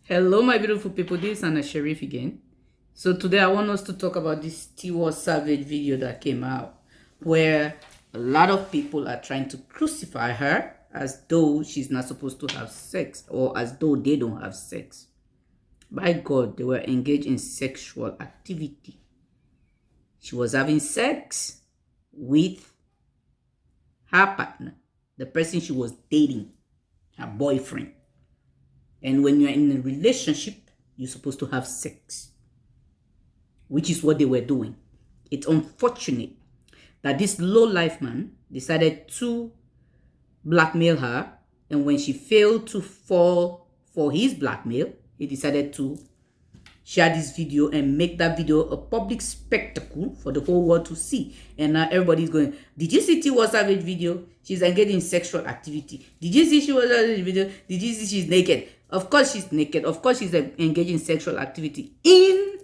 Hello, my beautiful people. This is Anna Sharif again. So today I want us to talk about this Tiwa Savage video that came out, where a lot of people are trying to crucify her as though she's not supposed to have sex or as though they don't have sex. By God, they were engaged in sexual activity. She was having sex with her partner, the person she was dating, her boyfriend. And when you're in a relationship, you're supposed to have sex, which is what they were doing. It's unfortunate that this low-life man decided to blackmail her, and when she failed to fall for his blackmail, he decided to share this video and make that video a public spectacle for the whole world to see. And now everybody's going, did you see Tiwa Savage video? She's engaged in sexual activity. Did you see she was in the video? Did you see she's naked? Of course she's naked. Of course she's engaged in sexual activity in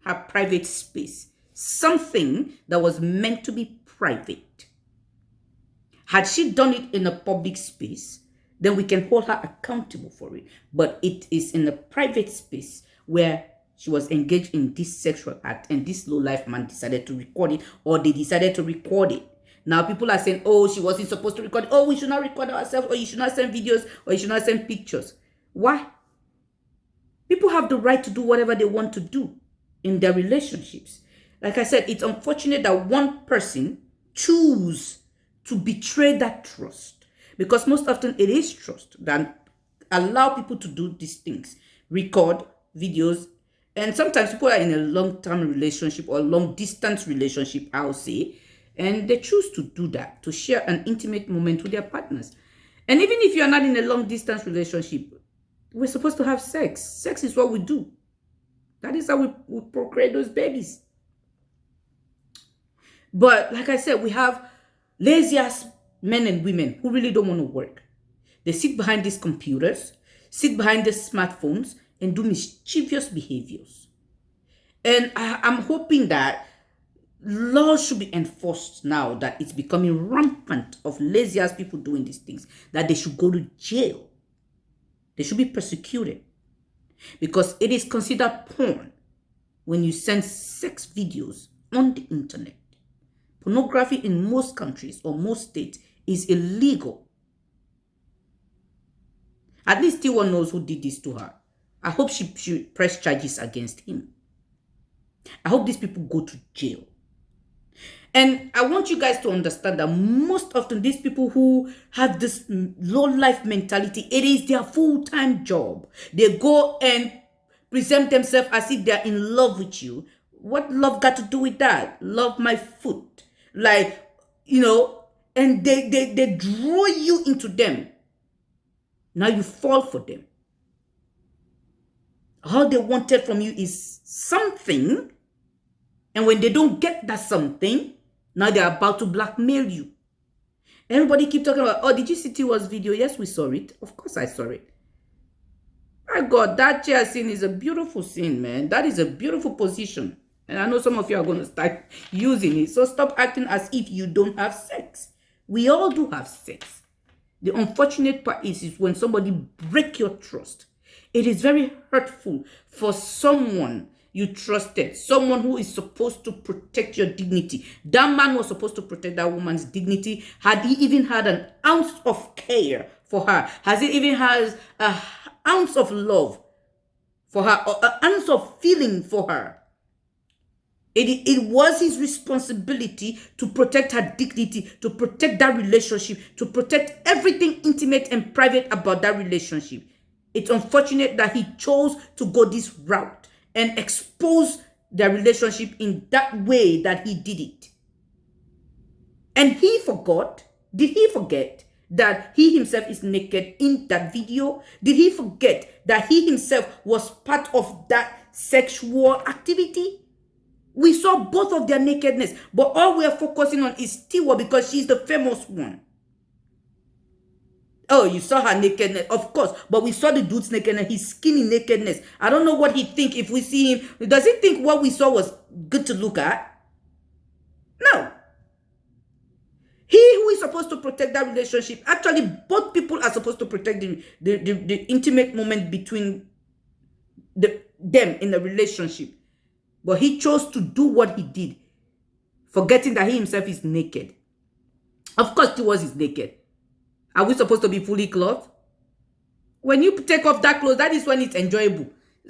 her private space. Something that was meant to be private. Had she done it in a public space, then we can hold her accountable for it. But it is in a private space where she was engaged in this sexual act and this low-life man decided to record it, or they decided to record it. Now people are saying, oh, she wasn't supposed to record it. Oh, we should not record ourselves, or you should not send videos, or you should not send pictures. Why? People have the right to do whatever they want to do in their relationships. Like I said, it's unfortunate that one person choose to betray that trust, because most often it is trust that allow people to do these things, record videos. And sometimes people are in a long-term relationship or long-distance relationship, I'll say, and they choose to do that, to share an intimate moment with their partners. And even if you're not in a long-distance relationship, we're supposed to have sex. Sex is what we do. That is how we procreate those babies. But like I said, we have lazy ass men and women who really don't want to work. They sit behind these computers, sit behind the smartphones, and do mischievous behaviors. And I'm hoping that laws should be enforced now that it's becoming rampant of lazy ass people doing these things, that they should go to jail. They should be persecuted, because it is considered porn when you send sex videos on the internet. Pornography in most countries or most states is illegal. At least Tiwa knows who did this to her. I hope she press charges against him. I hope these people go to jail. And I want you guys to understand that most often these people who have this low life mentality, it is their full-time job. They go and present themselves as if they're in love with you. What love got to do with that? Love my foot. Like, and they draw you into them. Now you fall for them. All they wanted from you is something. And when they don't get that something, now they're about to blackmail you. Everybody keep talking about, oh, did you see Tiwa's video? Yes, we saw it. Of course I saw it. My God, that chair scene is a beautiful scene, man. That is a beautiful position. And I know some of you are going to start using it. So stop acting as if you don't have sex. We all do have sex. The unfortunate part is when somebody breaks your trust. It is very hurtful for someone you trusted, someone who is supposed to protect your dignity. That man was supposed to protect that woman's dignity. Had he even had an ounce of care for her? Has he even had an ounce of love for her, or an ounce of feeling for her? It was his responsibility to protect her dignity, to protect that relationship, to protect everything intimate and private about that relationship. It's unfortunate that he chose to go this route and expose their relationship in that way that he did it. And he forgot. Did he forget that he himself is naked in that video? Did he forget that he himself was part of that sexual activity? We saw both of their nakedness, but all we are focusing on is Tiwa because she's the famous one. Oh, you saw her nakedness, of course, but we saw the dude's nakedness, his skinny nakedness. I don't know what he think if we see him. Does he think what we saw was good to look at? No. He who is supposed to protect that relationship, actually both people are supposed to protect the intimate moment between them in a relationship. But he chose to do what he did, forgetting that he himself is naked. Of course, Tiwa is naked. Are we supposed to be fully clothed? When you take off that clothes, that is when it's enjoyable.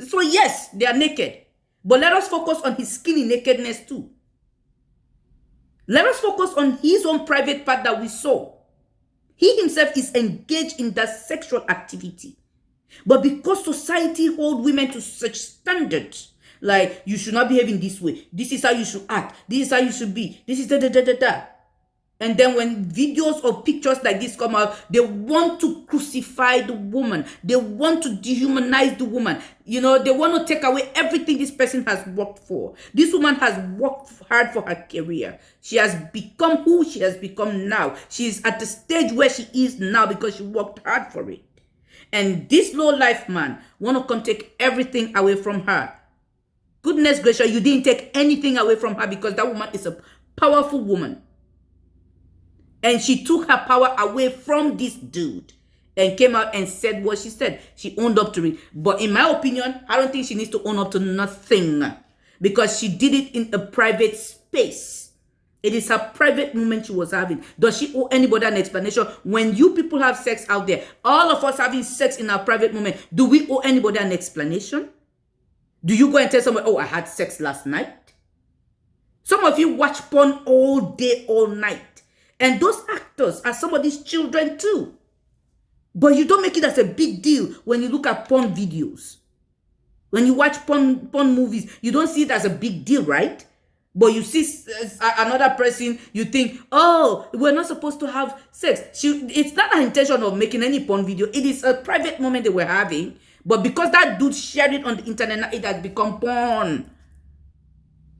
So yes, they are naked. But let us focus on his skinny nakedness too. Let us focus on his own private part that we saw. He himself is engaged in that sexual activity. But because society holds women to such standards, like you should not behave in this way, this is how you should act, this is how you should be, this is da da da da da. And then when videos or pictures like this come out, they want to crucify the woman. They want to dehumanize the woman. You know, they want to take away everything this person has worked for. This woman has worked hard for her career. She has become who she has become now. She is at the stage where she is now because she worked hard for it. And this low-life man want to come take everything away from her. Goodness gracious, you didn't take anything away from her because that woman is a powerful woman. And she took her power away from this dude and came out and said what she said. She owned up to it. But in my opinion, I don't think she needs to own up to nothing because she did it in a private space. It is her private moment she was having. Does she owe anybody an explanation? When you people have sex out there, all of us having sex in our private moment, do we owe anybody an explanation? Do you go and tell someone, oh, I had sex last night? Some of you watch porn all day, all night. And those actors are somebody's children too. But you don't make it as a big deal when you look at porn videos. When you watch porn movies, you don't see it as a big deal, right? But you see another person, you think, oh, we're not supposed to have sex. It's not an intention of making any porn video. It is a private moment they were having. But because that dude shared it on the internet, it has become porn.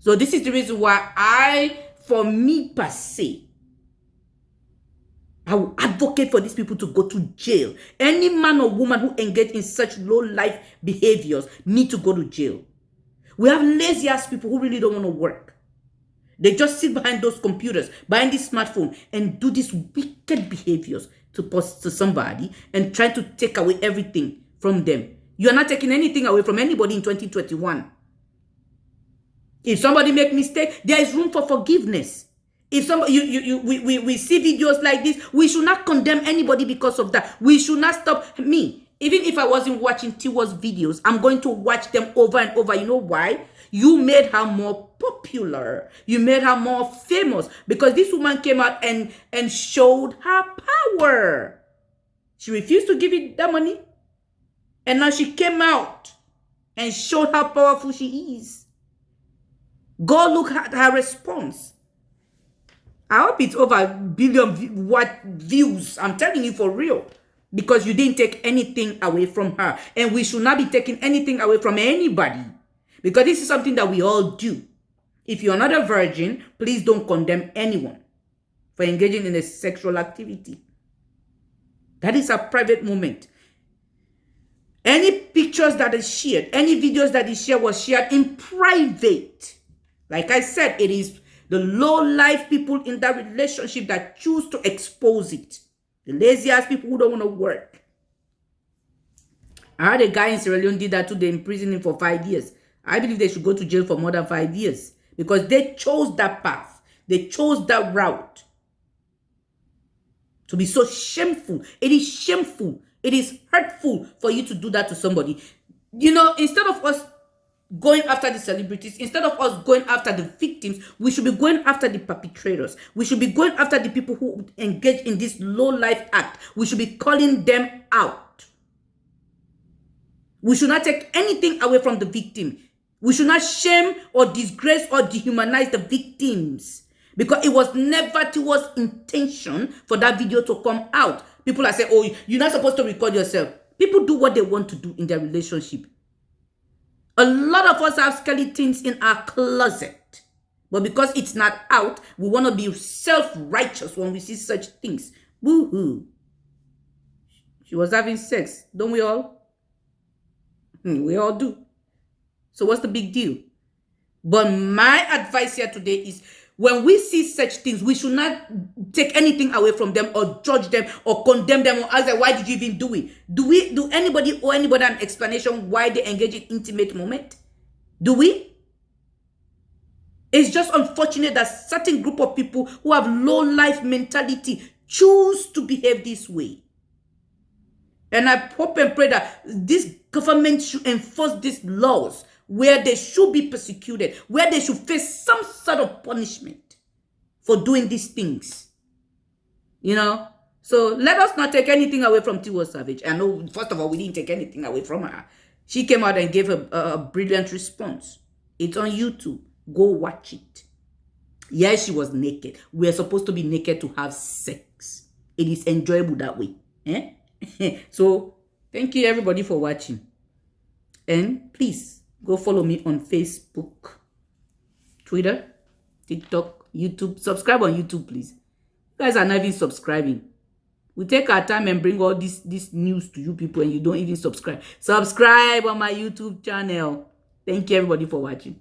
So this is the reason why for me per se, I will advocate for these people to go to jail. Any man or woman who engage in such low-life behaviors need to go to jail. We have lazy-ass people who really don't want to work. They just sit behind those computers, behind this smartphone, and do these wicked behaviors to post to somebody and try to take away everything from them. You are not taking anything away from anybody in 2021. If somebody make mistake, there is room for forgiveness. If somebody, we see videos like this, we should not condemn anybody because of that. We should not stop. Me, even if I wasn't watching Tiwa's videos, I'm going to watch them over and over. You know why? You made her more popular. You made her more famous because this woman came out and showed her power. She refused to give it that money. And now she came out and showed how powerful she is. Go look at her response. I hope it's over 1 billion views. I'm telling you for real. Because you didn't take anything away from her. And we should not be taking anything away from anybody. Because this is something that we all do. If you're not a virgin, please don't condemn anyone for engaging in a sexual activity. That is a private moment. Any pictures that is shared, any videos that is shared was shared in private. Like I said, it is the low-life people in that relationship that choose to expose it. The lazy-ass people who don't want to work. I heard a guy in Sierra Leone did that too. They imprisoned him for 5 years. I believe they should go to jail for more than 5 years. Because they chose that path. They chose that route. To be so shameful. It is shameful. It is hurtful for you to do that to somebody. You know, instead of us going after the celebrities, instead of us going after the victims, we should be going after the perpetrators. We should be going after the people who engage in this low-life act. We should be calling them out. We should not take anything away from the victim. We should not shame or disgrace or dehumanize the victims. Because it was never Tiwa's intention for that video to come out. People are saying, oh, you're not supposed to record yourself. People do what they want to do in their relationship. A lot of us have skeletons in our closet. But because it's not out, we want to be self-righteous when we see such things. Woo-hoo. She was having sex. Don't we all? We all do. So what's the big deal? But my advice here today is when we see such things, we should not take anything away from them or judge them or condemn them or ask them, why did you even do it? Do anybody owe anybody an explanation why they engage in intimate moment? Do we? It's just unfortunate that certain group of people who have low life mentality choose to behave this way. And I hope and pray that this government should enforce these laws where they should be persecuted, where they should face some sort of punishment for doing these things. You know? So let us not take anything away from Tiwa Savage. I know, first of all, we didn't take anything away from her. She came out and gave a brilliant response. It's on YouTube. Go watch it. Yes, she was naked. We're supposed to be naked to have sex. It is enjoyable that way. So, thank you everybody for watching. And please, go follow me on Facebook, Twitter, TikTok, YouTube. Subscribe on YouTube, please. You guys are not even subscribing. We take our time and bring all this news to you people and you don't even subscribe. Subscribe on my YouTube channel. Thank you everybody for watching.